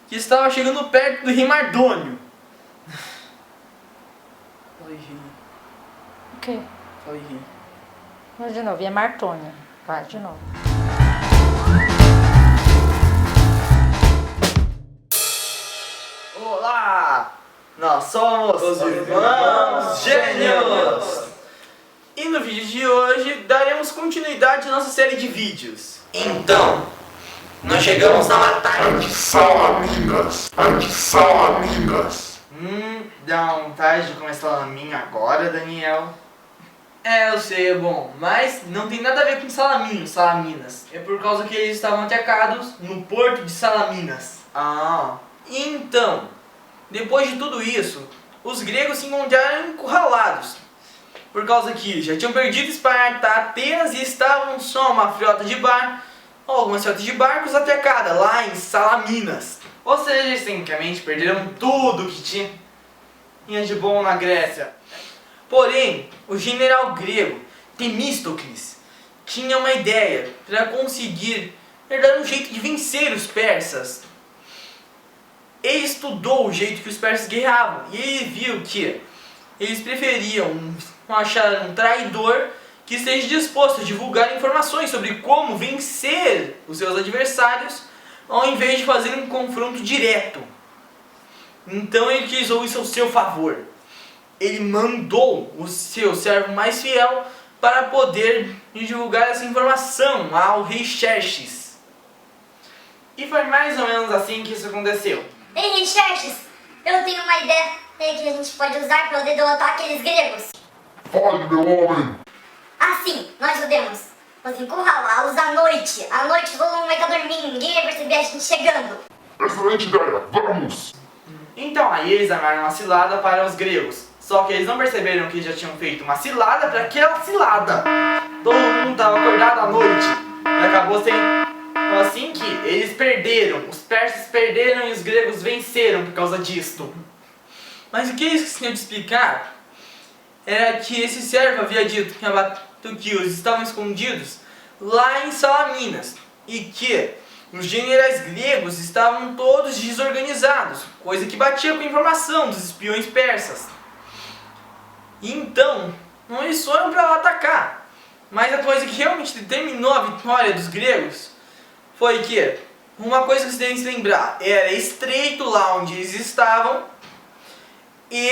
que estava chegando perto do rei Mardônio. Fala aí, rei. O quê? Fala aí, rei. Vamos de novo, e é Martônio. Vai, de novo. Olá! Nós somos os Irmãos Gênios! E no vídeo de hoje daremos continuidade à nossa série de vídeos. Então, nós chegamos na batalha de Salaminas! Salaminas! Dá vontade de comer salaminho agora, Daniel? É, eu sei, é bom, mas não tem nada a ver com Salaminas. É por causa que eles estavam atacados no porto de Salaminas. Ah, então, depois de tudo isso, os gregos se encontraram encurralados. Por causa que já tinham perdido Esparta, Atenas e estavam só uma frota de algumas frotas de barcos atacada lá em Salaminas. Ou seja, eles tecnicamente perderam tudo que tinha de bom na Grécia. Porém, o general grego Temístocles tinha uma ideia para conseguir dar um jeito de vencer os persas. Ele estudou o jeito que os persas guerreavam e ele viu que eles preferiam achar um traidor que esteja disposto a divulgar informações sobre como vencer os seus adversários, ao invés de fazer um confronto direto. Então ele utilizou isso ao seu favor. Ele mandou o seu servo mais fiel para poder divulgar essa informação ao rei Xerxes. E foi mais ou menos assim que isso aconteceu. Ei, rei Xerxes, eu tenho uma ideia que a gente pode usar para poder derrotar aqueles gregos. Fale, meu homem! Assim, nós podemos encurralá-los à noite. À noite todo mundo vai estar dormindo, ninguém vai perceber a gente chegando. Excelente ideia! Vamos! Então aí eles armaram uma cilada para os gregos. Só que eles não perceberam que já tinham feito uma cilada para aquela cilada. Todo mundo estava acordado à noite. E acabou sendo assim que eles perderam. Os persas perderam e os gregos venceram por causa disto. Mas o que eles tinham de explicar era que esse servo havia dito que os estavam escondidos lá em Salaminas. E que os generais gregos estavam todos desorganizados. Coisa que batia com a informação dos espiões persas. Então, eles foram para lá atacar. Mas a coisa que realmente determinou a vitória dos gregos foi que, uma coisa que vocês devem se lembrar, era estreito lá onde eles estavam e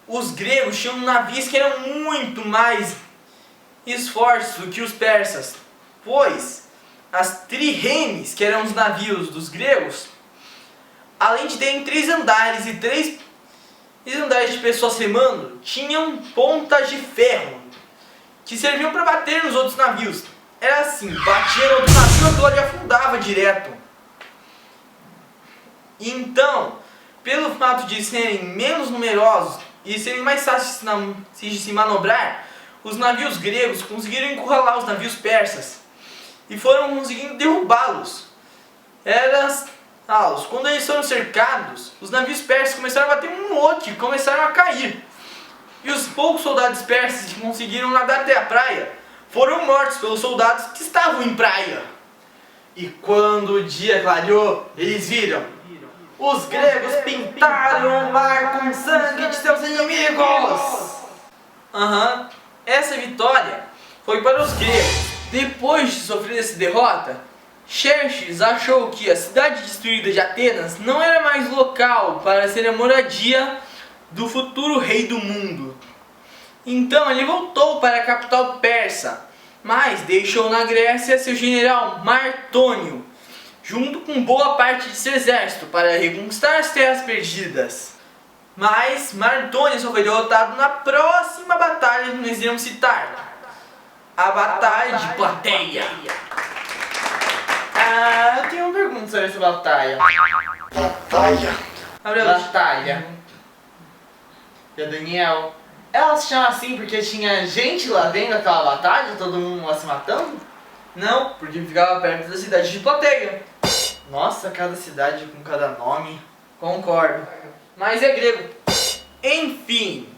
os gregos tinham navios que eram muito mais esforços do que os persas, pois as triremes, que eram os navios dos gregos, além de terem 3 andares e 3 andares de pessoas remando, tinham pontas de ferro que serviam para bater nos outros navios. Era assim, batia no outro navio, aquilo ali afundava direto. Então, pelo fato de serem menos numerosos e serem mais fáceis de se manobrar, os navios gregos conseguiram encurralar os navios persas e foram conseguindo derrubá-los. Quando eles foram cercados, os navios persas começaram a bater um no outro e começaram a cair. E os poucos soldados persas que conseguiram nadar até a praia foram mortos pelos soldados que estavam em praia. E quando o dia clareou, eles viram. Os gregos pintaram o mar com sangue de seus inimigos. Essa vitória foi para os gregos. Depois de sofrer essa derrota, Xerxes achou que a cidade destruída de Atenas não era mais local para ser a moradia do futuro rei do mundo. Então ele voltou para a capital persa, mas deixou na Grécia seu general Martônio, junto com boa parte de seu exército para reconquistar as terras perdidas. Mas Martônio só foi derrotado na próxima batalha que nós iremos citar, a Batalha de Plateia. Eu tenho uma pergunta sobre essa batalha. Batalha. E a Daniel, ela se chama assim porque tinha gente lá dentro daquela batalha, todo mundo lá se matando? Não, porque ficava perto da cidade de Plateia. Nossa, cada cidade com cada nome. Concordo. Mas é grego. Enfim,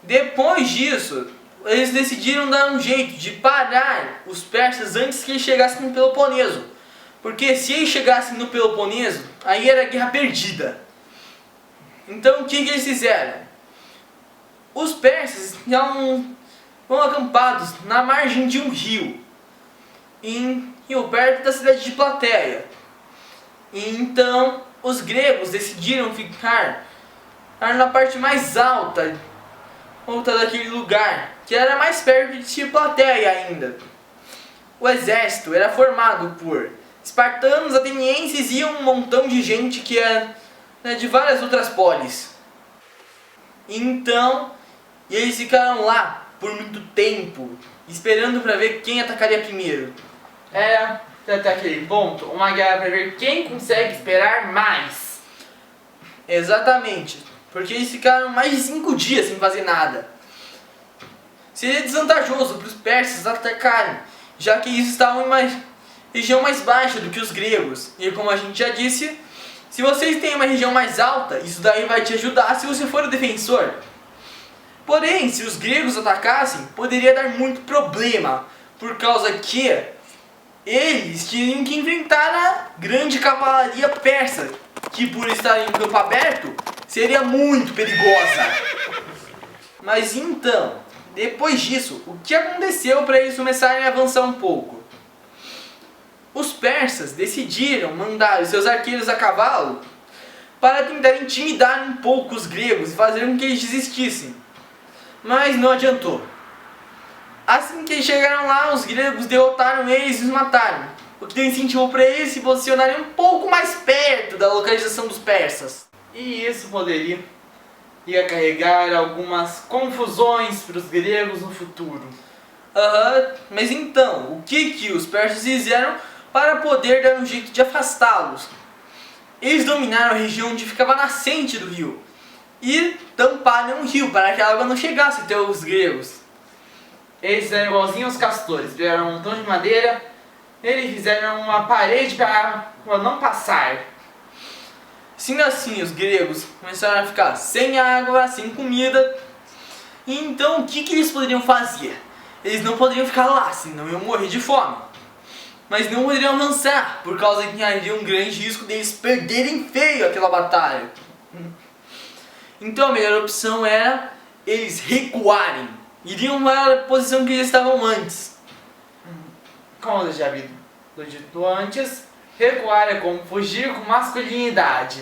depois disso, eles decidiram dar um jeito de parar os persas antes que eles chegassem no Peloponeso. Porque se eles chegassem no Peloponeso, aí era guerra perdida. Então o que eles fizeram? Os persas estavam acampados na margem de um rio, perto da cidade de Plateia. Então os gregos decidiram ficar na parte mais alta daquele lugar, que era mais perto de Plateia ainda. O exército era formado por espartanos, atenienses e um montão de gente que era de várias outras polis. Então eles ficaram lá por muito tempo, esperando para ver quem atacaria primeiro. Era, até aquele ponto, uma guerra para ver quem consegue esperar mais. Exatamente, porque eles ficaram mais de 5 dias sem fazer nada. Seria desvantajoso para os persas atacarem, já que eles estavam em uma região mais baixa do que os gregos. E como a gente já disse, se vocês têm uma região mais alta, isso daí vai te ajudar se você for o defensor. Porém, se os gregos atacassem, poderia dar muito problema, por causa que eles tinham que enfrentar a grande cavalaria persa, que por estar em campo aberto, seria muito perigosa. Mas então, depois disso, o que aconteceu para eles começarem a avançar um pouco? Os persas decidiram mandar os seus arqueiros a cavalo para tentar intimidar um pouco os gregos e fazer com que eles desistissem. Mas não adiantou. Assim que eles chegaram lá, os gregos derrotaram eles e os mataram, o que deu incentivo para eles se posicionarem um pouco mais perto da localização dos persas. E isso poderia carregar algumas confusões para os gregos no futuro. Mas então, o que os persas fizeram para poder dar um jeito de afastá-los? Eles dominaram a região onde ficava a nascente do rio e tamparam o rio para que a água não chegasse até os gregos. Eles eram igualzinhos aos castores, pegaram um montão de madeira, eles fizeram uma parede para não passar. Sendo assim, os gregos começaram a ficar sem água, sem comida. E então o que eles poderiam fazer? Eles não poderiam ficar lá, senão iam morrer de fome. Mas não poderiam avançar, por causa que havia um grande risco deles perderem feio aquela batalha. Então a melhor opção era eles recuarem. Iriam para a posição que eles estavam antes. Como eu já havia dito antes, recuar é como fugir com masculinidade.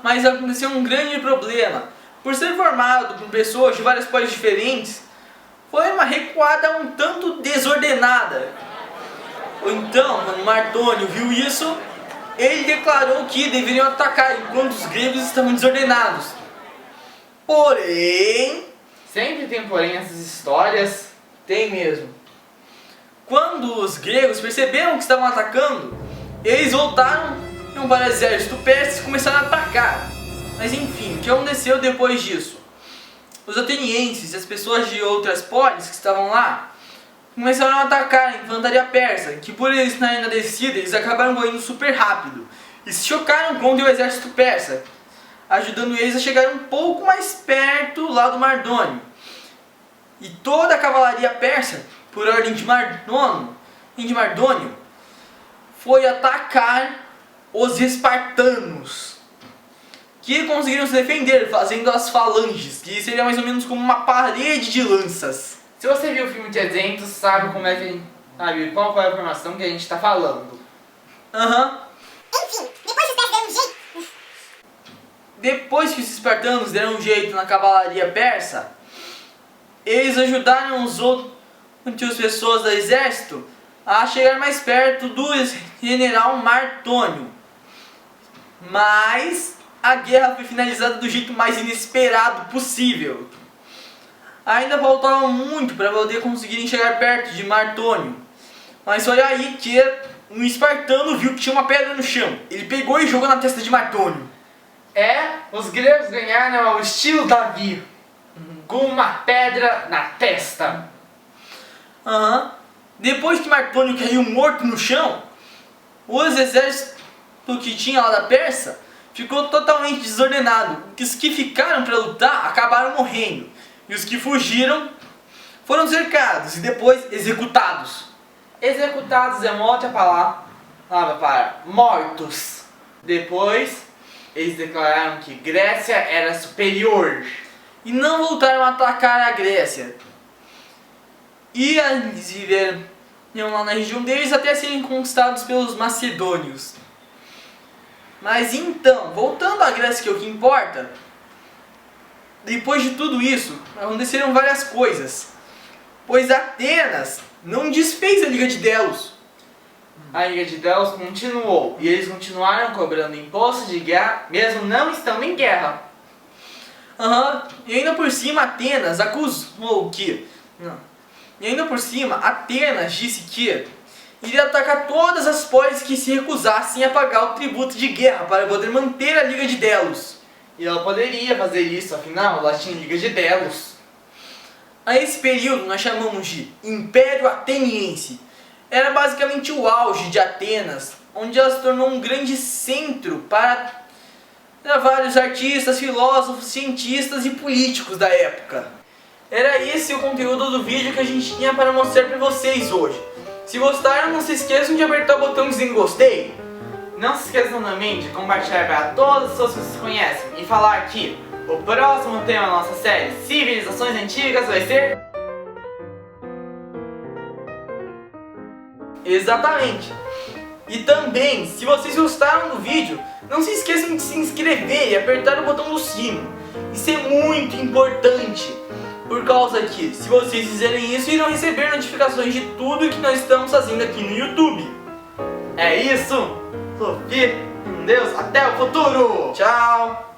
Mas aconteceu um grande problema. Por ser formado por pessoas de várias polis diferentes, foi uma recuada um tanto desordenada. Então, quando Martônio viu isso, ele declarou que deveriam atacar enquanto os gregos estavam desordenados. Porém... Sempre tem porém essas histórias. Tem mesmo. Quando os gregos perceberam que estavam atacando, eles voltaram para o exército persa e começaram a atacar. Mas enfim, o que aconteceu depois disso? Os atenienses e as pessoas de outras polis que estavam lá começaram a atacar a infantaria persa, que por eles estarem na descida, eles acabaram correndo super rápido e se chocaram contra o exército persa, ajudando eles a chegar um pouco mais perto lá do Mardônio. E toda a cavalaria persa, por ordem de Mardônio, foi atacar os espartanos, que conseguiram se defender fazendo as falanges, que seria mais ou menos como uma parede de lanças. Se você viu o filme 300, sabe como é que sabe qual foi a informação que a gente está falando. Enfim, depois os persas deram um jeito. Depois que os espartanos deram um jeito na cavalaria persa, eles ajudaram as outras pessoas do exército a chegar mais perto do general Martônio. Mas a guerra foi finalizada do jeito mais inesperado possível. Ainda faltava muito para poder conseguirem chegar perto de Martônio. Mas foi aí que um espartano viu que tinha uma pedra no chão. Ele pegou e jogou na testa de Martônio. Os gregos ganharam ao estilo Davi, com uma pedra na testa. Depois que Martônio caiu morto no chão, os exércitos que tinha lá da Pérsia ficou totalmente desordenado. Os que ficaram para lutar acabaram morrendo. E os que fugiram foram cercados e depois executados. Executados é uma outra palavra Lá para mortos. Depois, eles declararam que Grécia era superior. E não voltaram a atacar a Grécia. E eles viveram lá na região deles até serem conquistados pelos macedônios. Mas então, voltando à Grécia, que é o que importa, depois de tudo isso, aconteceram várias coisas. Pois Atenas não desfez a Liga de Delos. A Liga de Delos continuou, e eles continuaram cobrando imposto de guerra, mesmo não estando em guerra. E ainda por cima Atenas acusou que... E ainda por cima Atenas disse que iria atacar todas as polis que se recusassem a pagar o tributo de guerra para poder manter a Liga de Delos. E ela poderia fazer isso, afinal ela tinha Liga de Delos. A esse período nós chamamos de Império Ateniense. Era basicamente o auge de Atenas, onde ela se tornou um grande centro para vários artistas, filósofos, cientistas e políticos da época. Era esse o conteúdo do vídeo que a gente tinha para mostrar para vocês hoje. Se gostaram, não se esqueçam de apertar o botãozinho gostei. Não se esqueçam também de compartilhar para todas as pessoas que vocês conhecem e falar que o próximo tema da nossa série Civilizações Antigas vai ser... Exatamente! E também, se vocês gostaram do vídeo, não se esqueçam de se inscrever e apertar o botão do sino. Isso é muito importante, por causa que, se vocês fizerem isso, irão receber notificações de tudo que nós estamos fazendo aqui no YouTube. É isso! Sofia, com Deus, até o futuro! Tchau!